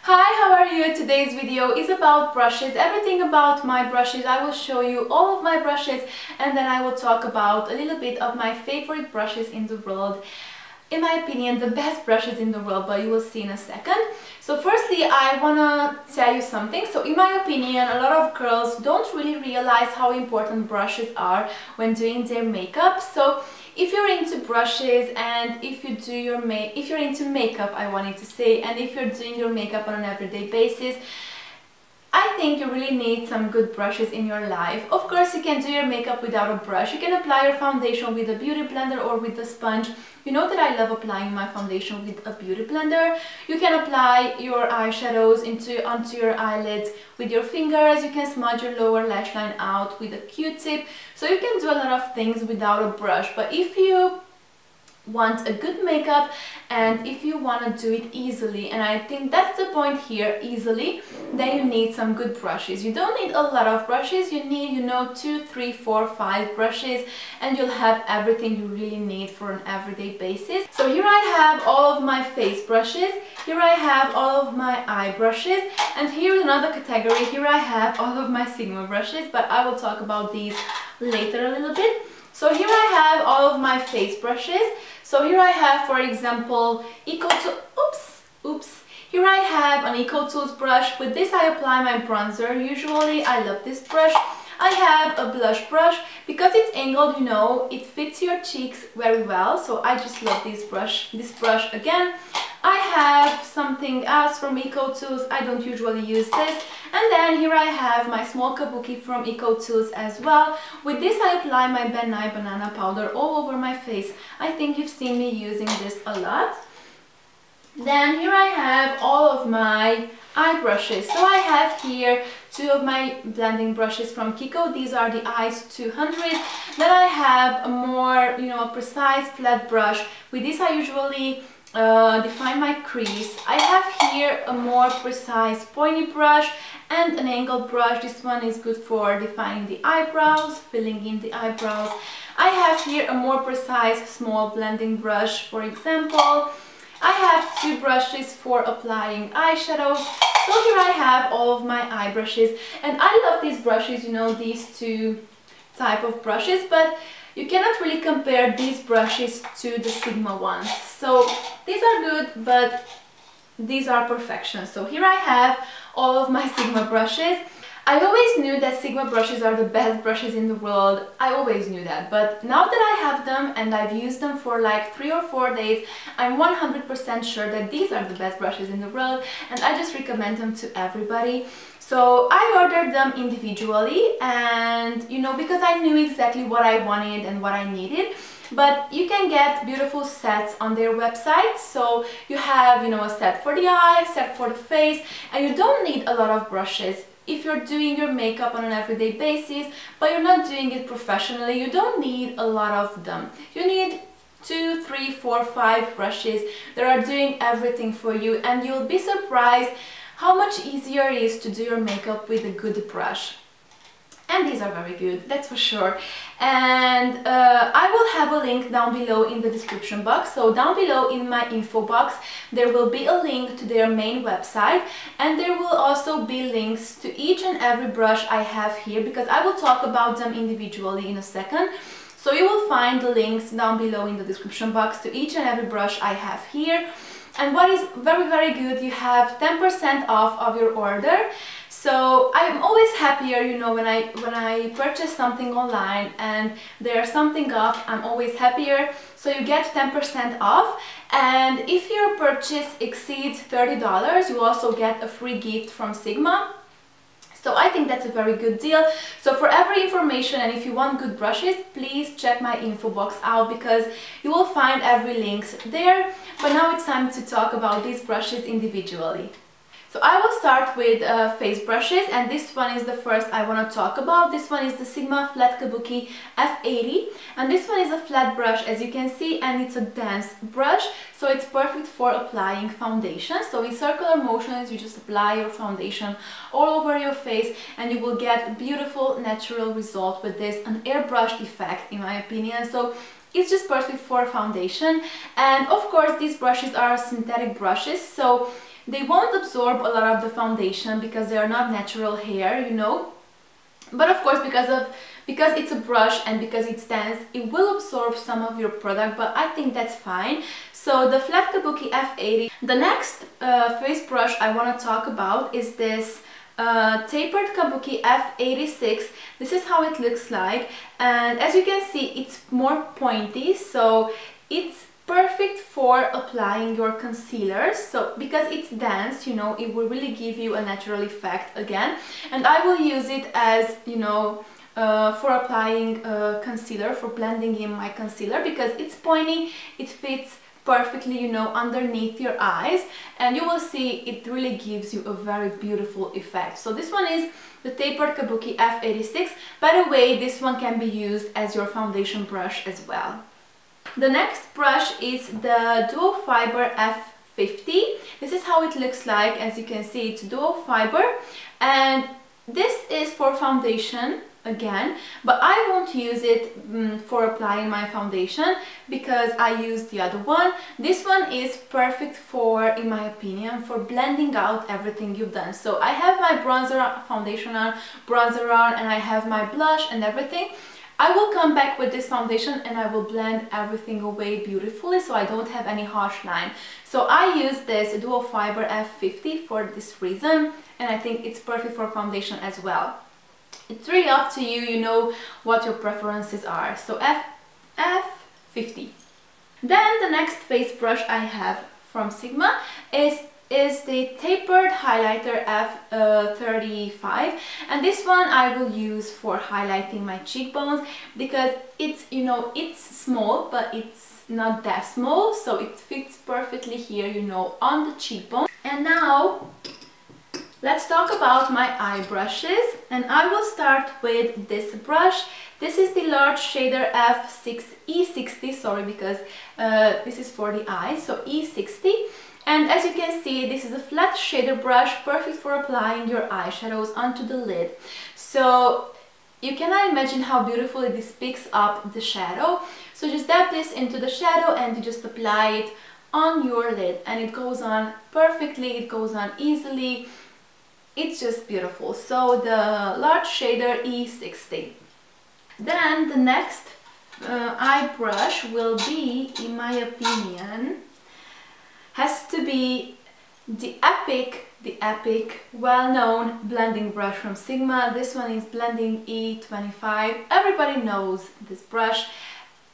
Hi, how are you? Today's video is about brushes, everything about my brushes. I will show you all of my brushes and then I will talk about a little bit of my favorite brushes in the world. In my opinion, the best brushes in the world, but you will see in a second. So firstly, I wanna tell you something. So in my opinion, a lot of girls don't really realize how important brushes are when doing their makeup. So if you're into brushes and if you're into makeup, I wanted to say, and if you're doing your makeup on an everyday basis, I think you really need some good brushes in your life. Of course, you can do your makeup without a brush. You can apply your foundation with a beauty blender or with a sponge. You know that I love applying my foundation with a beauty blender. You can apply your eyeshadows onto your eyelids with your fingers. You can smudge your lower lash line out with a Q-tip. So you can do a lot of things without a brush. But if you want a good makeup and if you want to do it easily, and I think that's the point here, easily, then you need some good brushes. You don't need a lot of brushes. You need, 2, 3, 4, 5 brushes and you'll have everything you really need for an everyday basis. So here I have all of my face brushes, here I have all of my eye brushes, and here's another category. Here I have all of my Sigma brushes, but I will talk about these later a little bit. So here I have all of my face brushes. So here I have, for example, Here I have an EcoTools brush. With this I apply my bronzer. Usually I love this brush. I have a blush brush. Because it's angled, it fits your cheeks very well. So I just love this brush. Again. I have something else from EcoTools. I don't usually use this. And then here I have my small Kabuki from EcoTools as well. With this I apply my Ben Nye banana powder all over my face. I think you've seen me using this a lot. Then here I have all of my eye brushes. So I have here 2 of my blending brushes from Kiko. These are the Ice 200. Then I have a more, precise flat brush. With this I usually define my crease. I have here a more precise pointy brush and an angled brush. This one is good for defining the eyebrows, filling in the eyebrows. I have here a more precise small blending brush, for example. I have 2 brushes for applying eyeshadows. So here I have all of my eye brushes, and I love these brushes, these 2 type of brushes, but you cannot really compare these brushes to the Sigma ones. So these are good, but these are perfection. So here I have all of my Sigma brushes. I always knew that Sigma brushes are the best brushes in the world. I always knew that, but now that I have them and I've used them for like 3 or 4 days, I'm 100% sure that these are the best brushes in the world, and I just recommend them to everybody. So I ordered them individually, and because I knew exactly what I wanted and what I needed. But you can get beautiful sets on their website. So you have, a set for the eye, a set for the face, and you don't need a lot of brushes. If you're doing your makeup on an everyday basis, but you're not doing it professionally, you don't need a lot of them. You need 2, 3, 4, 5 brushes that are doing everything for you, and you'll be surprised how much easier it is to do your makeup with a good brush. And these are very good, that's for sure. And I will have a link down below in the description box. So down below in my info box there will be a link to their main website, and there will also be links to each and every brush I have here, because I will talk about them individually in a second. So you will find the links down below in the description box to each and every brush I have here. And what is very, very good, you have 10% off of your order. So I'm always happier, when I purchase something online and there's something off, I'm always happier. So you get 10% off, and if your purchase exceeds $30, you also get a free gift from Sigma. So I think that's a very good deal. So for every information, and if you want good brushes, please check my info box out, because you will find every link there. But now it's time to talk about these brushes individually. So I will start with face brushes, and this one is the first I want to talk about. This one is the Sigma Flat Kabuki F80, and this one is a flat brush, as you can see, and it's a dense brush, so it's perfect for applying foundation. So in circular motions you just apply your foundation all over your face, and you will get a beautiful natural result with this, an airbrushed effect in my opinion. So it's just perfect for foundation. And of course these brushes are synthetic brushes, so They won't absorb a lot of the foundation because they are not natural hair, you know. But of course, because it's a brush and because it's dense, it will absorb some of your product, but I think that's fine. So the flat Kabuki F80. The next face brush I want to talk about is this Tapered Kabuki F86. This is how it looks like, and as you can see, it's more pointy, so it's perfect for applying your concealers. So because it's dense, you know, it will really give you a natural effect again, and I will use it as, you know, for applying concealer, for blending in my concealer, because it's pointy, it fits perfectly, you know, underneath your eyes, and you will see it really gives you a very beautiful effect. So this one is the Tapered Kabuki F86. By the way, this one can be used as your foundation brush as well. The next brush is the Duo Fibre F50. This is how it looks like. As you can see, it's duo fiber, and this is for foundation again, but I won't use it for applying my foundation because I used the other one. This one is perfect for, in my opinion, for blending out everything you've done. So I have my bronzer, foundation on, bronzer on, and I have my blush and everything. I will come back with this foundation and I will blend everything away beautifully, so I don't have any harsh line. So I use this Duo Fibre F50 for this reason, and I think it's perfect for foundation as well. It's really up to you, you know what your preferences are. So F50. Then the next face brush I have from Sigma is the Tapered Highlighter F35, and this one I will use for highlighting my cheekbones because it's, you know, it's small, but it's not that small, so it fits perfectly here, you know, on the cheekbone. And now let's talk about my eye brushes, and I will start with this brush. This is the large shader E60, sorry, because this is for the eyes, so E60. And as you can see, this is a flat shader brush, perfect for applying your eyeshadows onto the lid. So you cannot imagine how beautifully this picks up the shadow. So just dab this into the shadow and you just apply it on your lid, and it goes on perfectly, it goes on easily. It's just beautiful. So the large shader E60. Then the next eye brush will be, in my opinion, has to be the epic, well-known blending brush from Sigma. This one is Blending E25. Everybody knows this brush.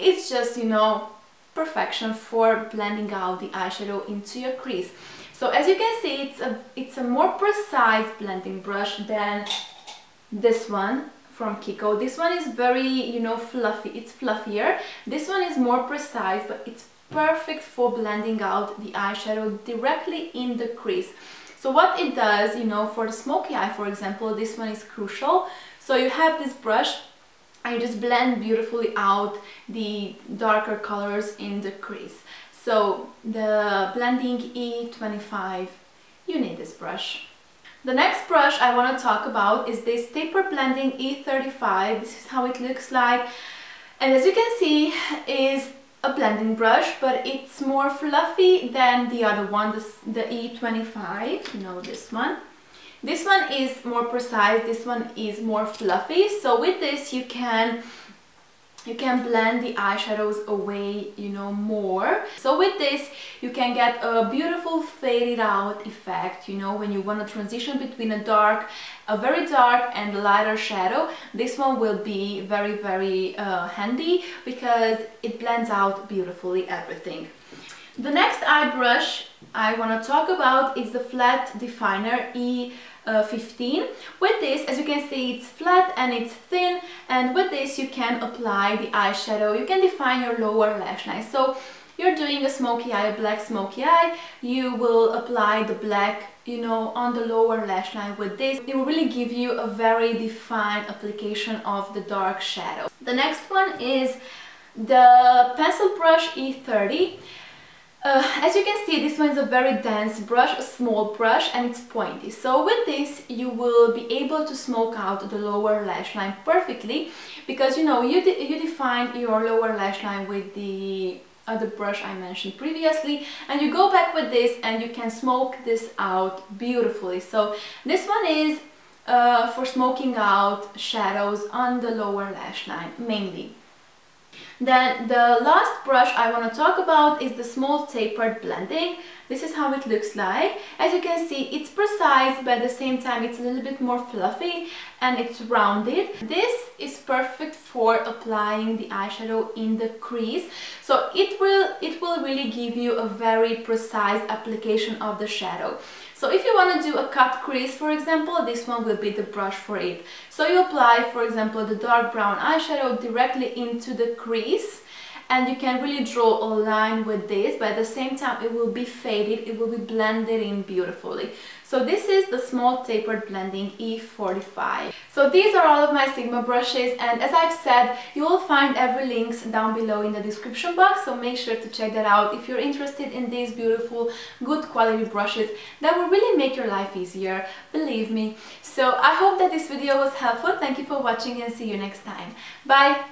It's just, you know, perfection for blending out the eyeshadow into your crease. So as you can see, it's a more precise blending brush than this one from Kiko. This one is very, you know, fluffy. It's fluffier. This one is more precise, but it's perfect for blending out the eyeshadow directly in the crease. So what it does, you know, for the smoky eye, for example, this one is crucial. So you have this brush and you just blend beautifully out the darker colors in the crease. So the Blending E25, you need this brush. The next brush I want to talk about is this Tapered Blending E35. This is how it looks like, and as you can see, is a blending brush, but it's more fluffy than the other one, the E25, you know, this one. This one is more precise, this one is more fluffy, so with this you can blend the eyeshadows away, you know, more. So with this you can get a beautiful faded out effect, you know, when you want to transition between a very dark and lighter shadow. This one will be very, very handy because it blends out beautifully everything. The next eye brush I want to talk about is the Flat Definer E15. With this, as you can see, it's flat and it's thin, and with this you can apply the eyeshadow. You can define your lower lash line. So you're doing a smoky eye, a black smoky eye, you will apply the black, you know, on the lower lash line with this. It will really give you a very defined application of the dark shadow. The next one is the Pencil Brush E30. As you can see, this one is a very dense brush, a small brush, and it's pointy. So with this you will be able to smoke out the lower lash line perfectly, because, you know, you define your lower lash line with the the brush I mentioned previously, and you go back with this and you can smoke this out beautifully. So this one is for smoking out shadows on the lower lash line mainly. Then the last brush I want to talk about is the small tapered blending. This is how it looks like. As you can see, it's precise, but at the same time it's a little bit more fluffy and it's rounded. This is perfect for applying the eyeshadow in the crease. So it will really give you a very precise application of the shadow. So if you want to do a cut crease, for example, this one will be the brush for it. So you apply, for example, the dark brown eyeshadow directly into the crease, and you can really draw a line with this, but at the same time it will be faded, it will be blended in beautifully. So this is the small tapered blending E45. So these are all of my Sigma brushes, and as I've said, you will find every links down below in the description box, so make sure to check that out if you're interested in these beautiful, good quality brushes that will really make your life easier, believe me. So I hope that this video was helpful. Thank you for watching and see you next time. Bye!